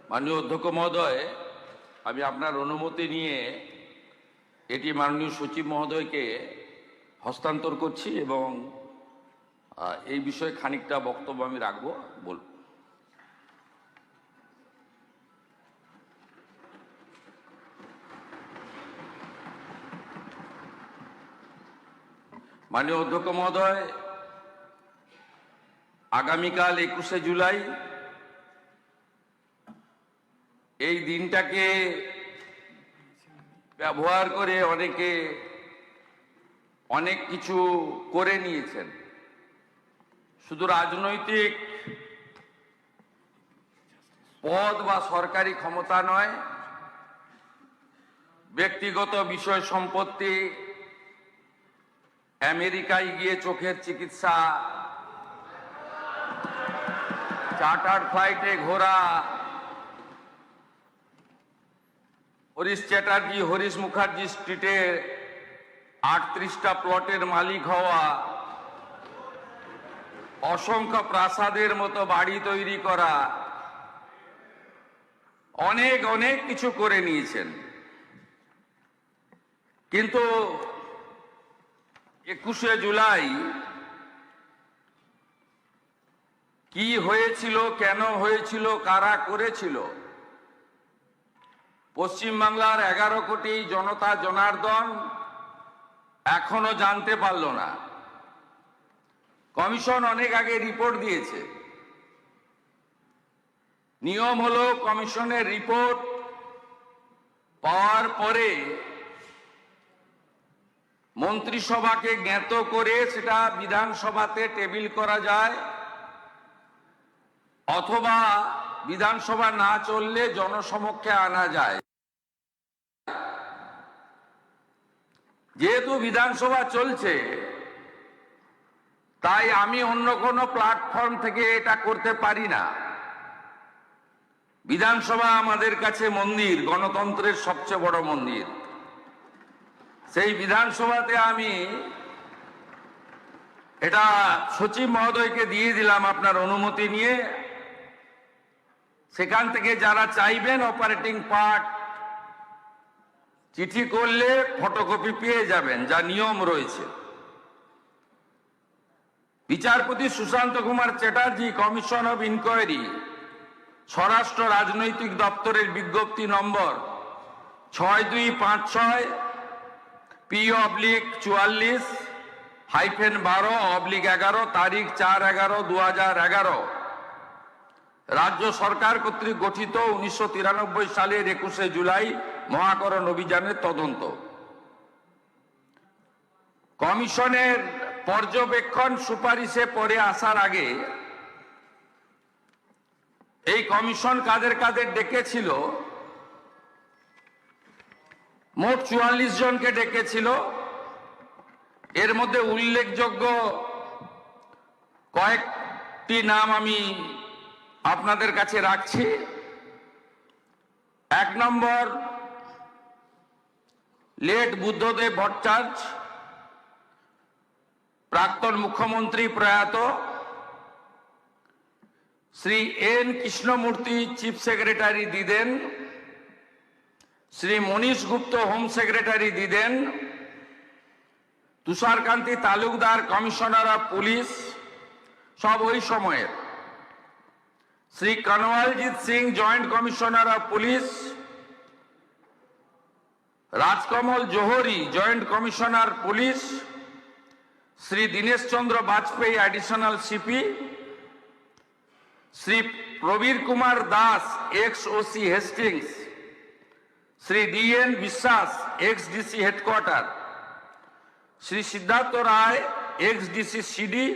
মাননীয় অধ্যক্ষ মহোদয়, আমি আপনার অনুমতি নিয়ে এটি মাননীয় সচিব মহোদয়কে হস্তান্তর করছি এবং এই বিষয়ে খানিকটা বক্তব্য আমি রাখবো। বল। মাননীয় অধ্যক্ষ মহোদয়, আগামীকাল 21শে জুলাই এই দিনটাকে ব্যবহার করে অনেকে অনেক কিছু করে নিয়েছেন। শুধু রাজনৈতিক পদ বা সরকারি ক্ষমতা নয়, ব্যক্তিগত বিষয় সম্পত্তি, আমেরিকায় গিয়ে চোখের চিকিৎসা, চার্টার ফ্লাইটে ঘোরা, হরিশ চ্যাটার্জি হরিশ মুখার্জি স্ট্রিটে 38টা প্লটের মালিক হওয়া, অসংখ্য প্রাসাদের মতো বাড়ি তৈরি করা, অনেক অনেক কিছু করে নিয়েছেন। কিন্তু 21শে জুলাই কি হয়েছিল, কেন হয়েছিল, কারা করেছিল, পশ্চিমবাংলার 11 কোটি জনতা জনার্দন এখনো জানতে পারল না। কমিশন অনেক আগে রিপোর্ট দিয়েছে। নিয়ম হলো কমিশনের রিপোর্ট পাওয়ার পরে মন্ত্রিসভাকে জ্ঞাত করে সেটা বিধানসভাতে টেবিল করা যায়, অথবা বিধানসভা না চললে জনসমক্ষে আনা যায়। যেহেতু বিধানসভা চলছে, তাই আমি অন্য কোনো প্ল্যাটফর্ম থেকে এটা করতে পারি না। বিধানসভা আমাদের কাছে মন্দির, গণতন্ত্রের সবচেয়ে বড় মন্দির। সেই বিধানসভাতে আমি এটা সচিব মহোদয়কে দিয়ে দিলাম আপনার অনুমতি নিয়ে। সেখান থেকে যারা চাইবেন অপারেটিং পার্ট চিঠি করলে ফটোকপি পেয়ে যাবেন, যা নিয়ম রয়েছে। বিচারপতি Sushanta Kumar Chatterjee commission of inquiry, স্বরাষ্ট্র রাজনৈতিক দপ্তরের বিজ্ঞপ্তি নম্বর 6256 P/44/12/11 তারিখ 4/11/2011 রাজ্য সরকার কর্তৃক গঠিত 1993 সালের 21শে জুলাই মহাকরণ অভিযানের তদন্ত। কমিশনের পর্যবেক্ষণ সুপারিশে পরে আসার আগে এই কমিশন কাদের কাদের ডেকেছিল, মোট 44 জনকে ডেকেছিল। এর মধ্যে উল্লেখযোগ্য কয়েকটি নাম আমি আপনাদের কাছে রাখছি। 1 নম্বর, লেট বুদ্ধদেব ভট্টাচার্য, প্রাক্তন মুখ্যমন্ত্রী প্রয়াত। Shri N Krishnamurthy, chief secretary দিদেন। শ্রী মনীষ গুপ্ত, হোম সেক্রেটারি দিদেন। Tusharkanti Talukdar, commissioner of police, সব ওই সময়ের। Shri Kanwaljit Singh, joint commissioner of police. Rajkamal Johri, joint commissioner police. Shri Dinesh Chandra Bajpayee, additional CP. Shri Prabir Kumar Das, ex OC Hastings. Shri DN Biswas, ex DC headquarter. Shri Siddhartha Roy, ex DC CD.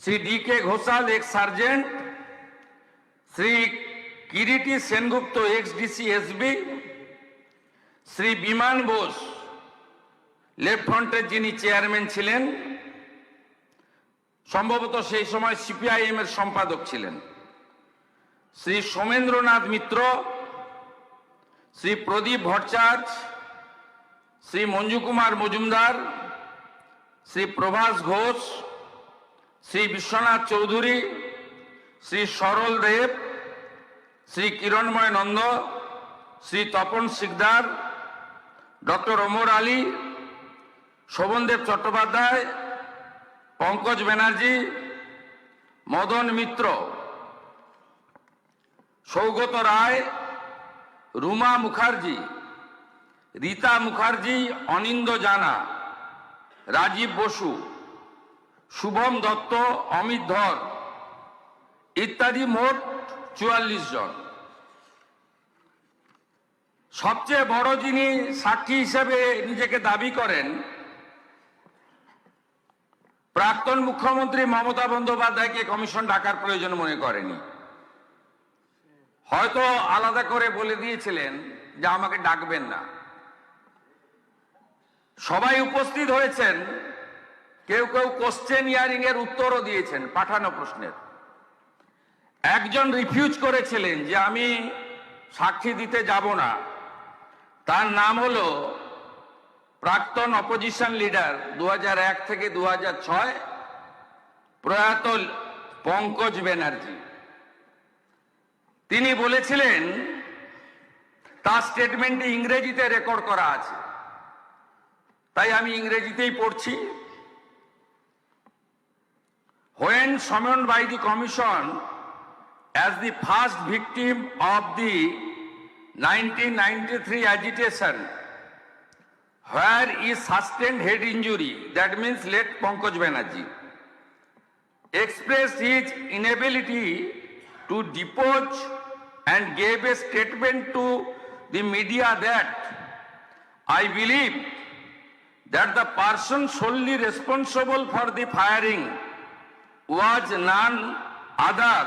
Shri DK Ghoshal, ex sergeant. Shri Kiriti Sengupta, x DC SB. Shri Biman Bose, left ফ্রন্টের যিনি chairman ছিলেন, সম্ভবত সেই সময় CPIM এর সম্পাদক ছিলেন। শ্রী সোমেন্দ্রনাথ মিত্র, শ্রী প্রদীপ ভট্টাচার্য, শ্রী মঞ্জু কুমার মজুমদার, শ্রী প্রভাস ঘোষ, শ্রী বিশ্বনাথ চৌধুরী, শ্রী সরল দেব, শ্রী কিরণময় নন্দ, শ্রী তপন সিকদার, ডক্টর ওমর আলী, শোভনদেব চট্টোপাধ্যায়, পঙ্কজ ব্যানার্জি, মদন মিত্র, সৌগত রায়, রুমা মুখার্জি, রীতা মুখার্জি, অনিন্দ জানা, রাজীব বসু, শুভম দত্ত, অমিত ধর ইত্যাদি মোট 44 জন। সবচেয়ে বড় যিনি সাক্ষী হিসেবে নিজেকে দাবি করেন, প্রাক্তন মুখ্যমন্ত্রী মমতা বন্দ্যোপাধ্যায়কে কমিশন ডাকার প্রয়োজন মনে করেনি। হয়তো আলাদা করে বলে দিয়েছিলেন যে আমাকে ডাকবেন না। সবাই উপস্থিত হয়েছেন, কেউ কেউ কোশ্চেন হিয়ারিং এর উত্তরও দিয়েছেন পাঠানো প্রশ্নের। একজন রিফিউজ করেছিলেন যে আমি সাক্ষী দিতে যাব না, তার নাম হলো প্রাক্তন অপোজিশন লিডার 2001 থেকে 2006 প্রয়াত পঙ্কজ ব্যানার্জি। তিনি বলেছিলেন, তার স্টেটমেন্টে ইংরেজিতে রেকর্ড করা আছে, তাই আমি ইংরেজিতেই পড়ছি। When summoned by the commission as the first victim of the 1993 agitation, where is sustained head injury, that means late Pankaj Banerjee, expressed his inability to depose and gave a statement to the media that I believe that the person solely responsible for the firing was none other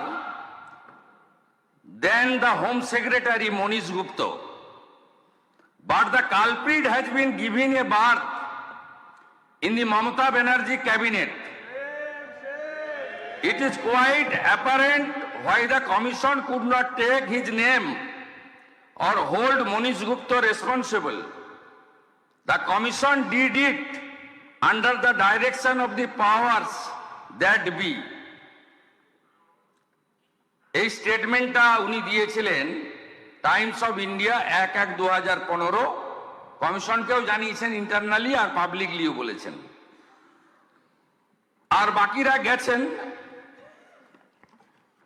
than the Home Secretary Monish Gupta. But the culprit has been given a berth in the Mamata Banerjee cabinet. It is quite apparent why the commission could not take his name or hold Monish Gupta responsible. The commission did it under the direction of the powers that be. এই স্টেটমেন্টটা উনি দিয়েছিলেন Times of India 1/1/2015, কমিশনকেও জানিয়েছেন internally আর পাবলিকলিও বলেছেন। আর বাকিরা গেছেন।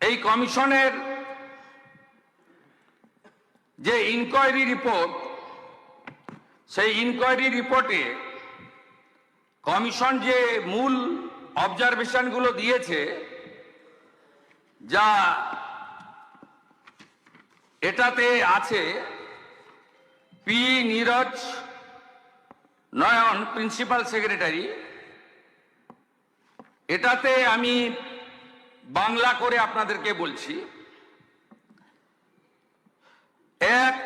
এই কমিশনের যে ইনকোয়ারি রিপোর্ট, সেই ইনকোয়ারি রিপোর্টে কমিশন যে মূল অবজারভেশনগুলো দিয়েছে, যা এটাতে আছে, পি নীরজ নয়ন, প্রিন্সিপাল সেক্রেটারি, এটাতে আমি বাংলা করে আপনাদেরকে বলছি। এক,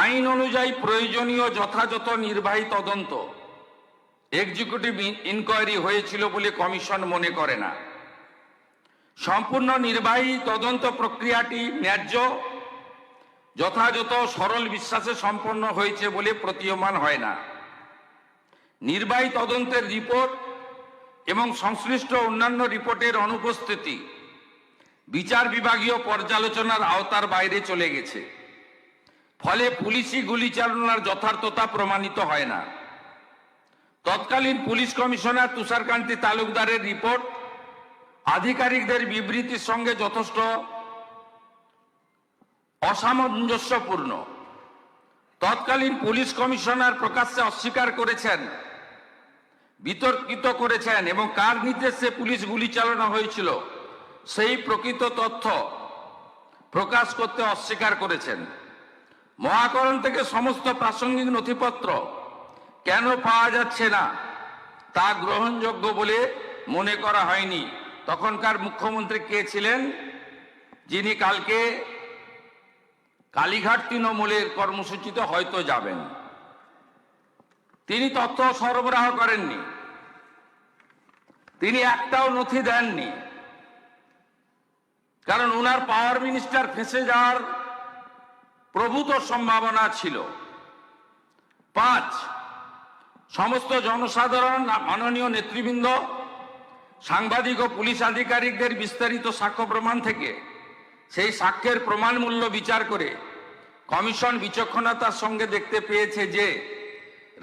আইন অনুযায়ী প্রয়োজনীয় যথাযথ নির্বাহী তদন্ত এক্সিকিউটিভ ইনকোয়ারি হয়েছিল বলে কমিশন মনে করে না। সম্পূর্ণ নির্বাহী তদন্ত প্রক্রিয়াটি ন্যায্য, যথাযথ, সরল বিশ্বাসে সম্পন্ন হয়েছে বলে প্রতীয়মান হয় না। নির্বাহী তদন্তের রিপোর্ট এবং সংশ্লিষ্ট অন্যান্য রিপোর্টের অনুপস্থিতি বিচার বিভাগীয় পর্যালোচনার আওতার বাইরে চলে গেছে, ফলে পুলিশি গুলি চালনার যথার্থতা প্রমাণিত হয় না। তৎকালীন পুলিশ কমিশনার তুষারকান্তি তালুকদারের রিপোর্ট আধিকারিকদের বিবৃতির সঙ্গে যথেষ্ট অসামঞ্জস্যপূর্ণ। তৎকালীন পুলিশ কমিশনার প্রকাশ্যে অস্বীকার করেছেন, বিতর্কিত করেছেন এবং কার নির্দেশে পুলিশ গুলি চালানো হয়েছিল সেই প্রকৃত তথ্য প্রকাশ করতে অস্বীকার করেছেন। মহাকরণ থেকে সমস্ত প্রাসঙ্গিক নথিপত্র কেন পাওয়া যাচ্ছে না তা গ্রহণযোগ্য বলে মনে করা হয়নি। তখনকার মুখ্যমন্ত্রী কে ছিলেন, যিনি কালকে কালীঘাট তৃণমূলের কর্মসূচিতে হয়তো যাবেন। তিনি তথ্য সরবরাহ করেননি, তিনি একটাও নথি দেননি, কারণ ওনার পাওয়ার মিনিস্টার ফেঁসে যাওয়ার প্রভূত সম্ভাবনা ছিল। 5, সমস্ত জনসাধারণ, মাননীয় নেতৃবৃন্দ, সাংবাদিক ও পুলিশ আধিকারিকদের বিস্তারিত সাক্ষ্য প্রমাণ থেকে সেই সাক্ষ্যের প্রমাণ মূল্য বিচার করে কমিশন বিচক্ষণতার সঙ্গে দেখতে পেয়েছে যে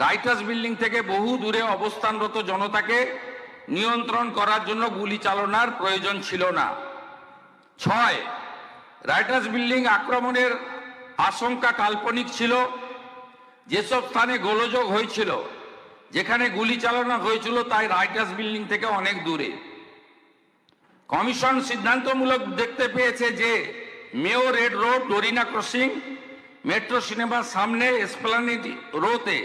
রাইটার্স বিল্ডিং থেকে বহু দূরে অবস্থানরত জনতাকে নিয়ন্ত্রণ করার জন্য গুলি চালনার প্রয়োজন ছিল না। 6, রাইটার্স বিল্ডিং আক্রমণের আশঙ্কা কাল্পনিক ছিল। যেসব স্থানে গোলযোগ হয়েছিল, যেখানে গুলি চালানো হয়েছিল, তাই রাইটার্স বিল্ডিং থেকে অনেক দূরে। কমিশন সিদ্ধান্তমূলক দেখতে পেয়েছে যে Mayo red road, Dorina crossing, metro সিনেমার সামনে এসপ্লানেড রোতে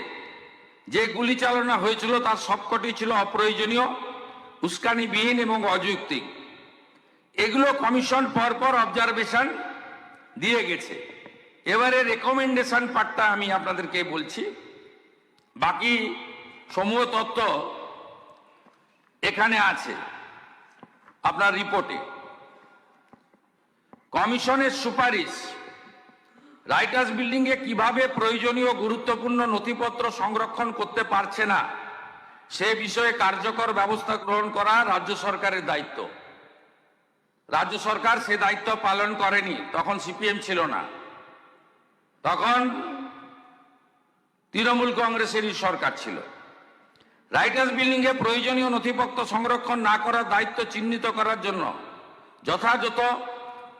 যে গুলি চালানো হয়েছিল তার সবকটি ছিল অপ্রয়োজনীয়, উস্কানিবিহীন এবং অযৌক্তিক। এগুলো কমিশন পরপর অবজারভেশন দিয়ে গেছে। এবারে রেকমেন্ডেশন পার্টটা আমি আপনাদেরকে বলছি, বাকি সমূহ তথ্য এখানে আছে আপনার রিপোর্টে। কমিশনের সুপারিশ, রাইটার্স বিল্ডিংয়ে কিভাবে প্রয়োজনীয় গুরুত্বপূর্ণ নথিপত্র সংরক্ষণ করতে পারছে না সে বিষয়ে কার্যকর ব্যবস্থা গ্রহণ করা রাজ্য সরকারের দায়িত্ব। রাজ্য সরকার সে দায়িত্ব পালন করেনি, তখন সিপিএম ছিল না, তখন তৃণমূল কংগ্রেসেরই সরকার ছিল। রাইটার্স বিল্ডিংয়ে প্রয়োজনীয় নথিপত্র সংরক্ষণ না করার দায়িত্ব চিহ্নিত করার জন্য যথাযথ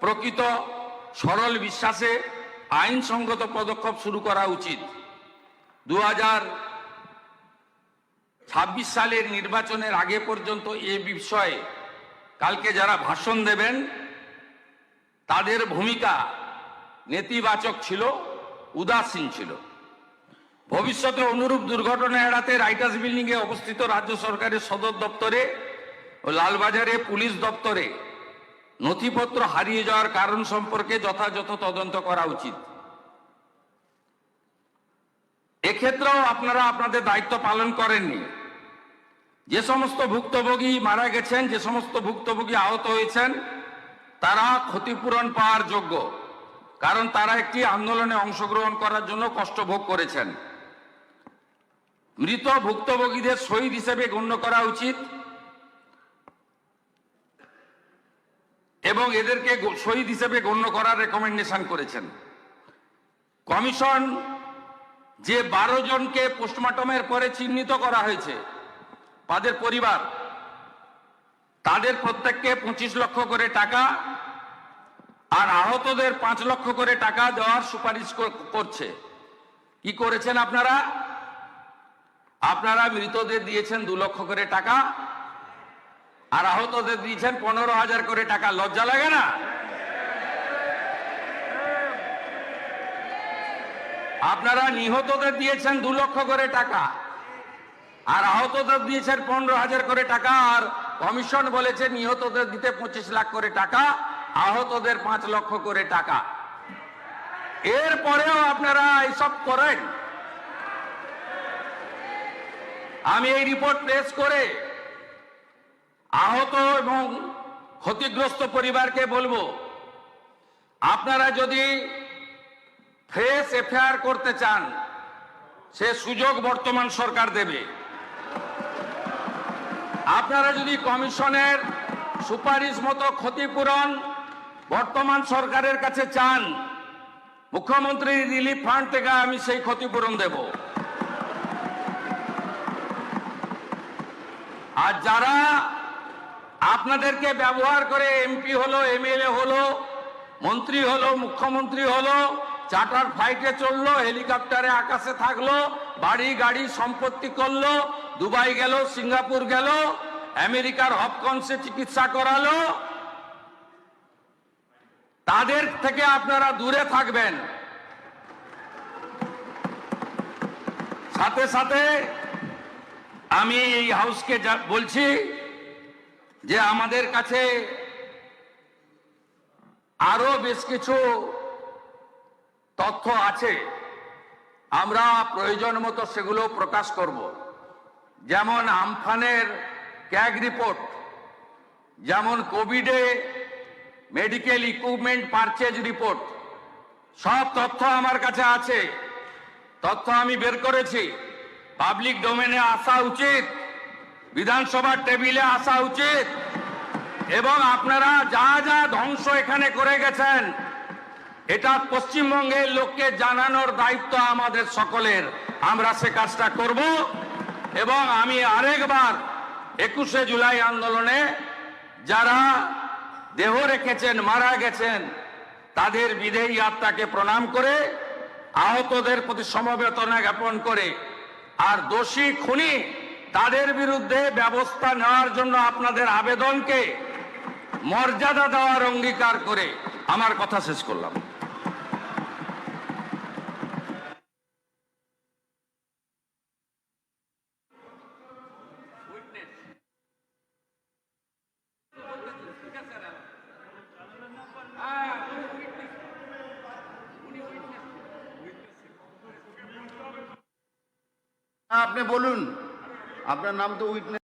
প্রকৃত সরল বিশ্বাসে আইনসঙ্গত পদক্ষেপ শুরু করা উচিত। 2026 সালের নির্বাচনের আগে পর্যন্ত এ বিষয়ে কালকে যারা ভাষণ দেবেন তাদের ভূমিকা নেতিবাচক ছিল, উদাসীন ছিল। ভবিষ্যতে অনুরূপ দুর্ঘটনা এড়াতে রাইটার্স বিল্ডিংয়ে অবস্থিত রাজ্য সরকারের সদর দপ্তরে ও লালবাজারে পুলিশ দপ্তরে নথিপত্র হারিয়ে যাওয়ার কারণ সম্পর্কে যথাযথ তদন্ত করা উচিত। এক্ষেত্রেও আপনারা আপনাদের দায়িত্ব পালন করেননি। যে সমস্ত ভুক্তভোগী মারা গেছেন, যে সমস্ত ভুক্তভোগী আহত হয়েছেন, তারা ক্ষতিপূরণ পাওয়ার যোগ্য, কারণ তারা একটি আন্দোলনে অংশগ্রহণ করার জন্য কষ্ট ভোগ করেছেন। মৃত ভুক্তভোগীদের শহীদ হিসেবে গণ্য করা উচিত এবং এদেরকে শহীদ হিসেবে গণ্য করার রেকমেন্ডেশন করেছেন। কমিশন যে 12 জনকে পোস্টমর্টমের পরে চিহ্নিত করা হয়েছে, তাদের পরিবার, তাদের প্রত্যেককে 25 লক্ষ করে টাকা আর আহতদের 5 লক্ষ করে টাকা দেওয়ার সুপারিশ করছে। কি করেছেন আপনারা? আপনারা মৃতদের দিয়েছেন 2 লক্ষ করে টাকা আর আহতদের দিয়েছেন 15,000 করে টাকা। লজ্জা লাগে না? আপনারা নিহতদের দিয়েছেন 2 লক্ষ করে টাকা আর আহতদের দিয়েছেন 15,000 করে টাকা, আর কমিশন বলেছে নিহতদের দিতে 25 লাখ করে টাকা, আহতদের 5 লক্ষ করে টাকা। এরপরেও আপনারা এইসব করেন। আমি এই রিপোর্ট পেশ করে আহত এবং ক্ষতিগ্রস্ত পরিবারকে বলবো, আপনারা যদি ফ্রেশ এফআইআর করতে চান সে সুযোগ বর্তমান সরকার দেবে। আপনারা যদি কমিশনের সুপারিশ মতো ক্ষতিপূরণ বর্তমান সরকারের কাছে চান, মুখ্যমন্ত্রী রিলিফ ফান্ড থেকে আমি সেই ক্ষতিপূরণ দেব। আর যারা আপনাদেরকে ব্যবহার করে এমপি হলো, এমএলএ হলো, মন্ত্রী হলো, মুখ্যমন্ত্রী হলো, চার্টার ফ্লাইটে চললো, হেলিকপ্টারে আকাশে থাকলো, বাড়ি গাড়ি সম্পত্তি করলো, দুবাই গেল, সিঙ্গাপুর গেল, আমেরিকার হপকন্সে চিকিৎসা করালো, তাদের থেকে আপনারা দূরে থাকবেন। সাথে সাথে আমি এই হাউসকে বলছি যে আমাদের কাছে আরো বেশ কিছু তথ্য আছে, আমরা প্রয়োজন মতো সেগুলো প্রকাশ করব। যেমন আমফানের ক্যাগ রিপোর্ট, যেমন কোভিডে মেডিকেল ইকুইপমেন্ট পারচেজ রিপোর্ট, সব তথ্য আমার কাছে আছে। তথ্য আমি বের করেছি, পাবলিক ডোমেনে আসা উচিত, বিধানসভার টেবিলে আসা উচিত। এবং আপনারা যা যা ধ্বংস এখানে করে গেছেন, এটা পশ্চিমবঙ্গের লোককে জানানোর দায়িত্ব আমাদের সকলের। আমরা সে কাজটা করব এবং আমি আরেকবার 21শে জুলাই আন্দোলনে যারা দেহ রেখেছেন, মারা গেছেন, তাদের বিদেহী আত্মাকে প্রণাম করে, আহতদের প্রতি সমবেদনা জ্ঞাপন করে, আর দোষী খুনি তাদের বিরুদ্ধে ব্যবস্থা নেওয়ার জন্য আপনাদের আবেদনকে মর্যাদা দেওয়ার অঙ্গীকার করে আমার কথা শেষ করলাম। আপনি বলুন, আপনার নাম তো উইটনেস।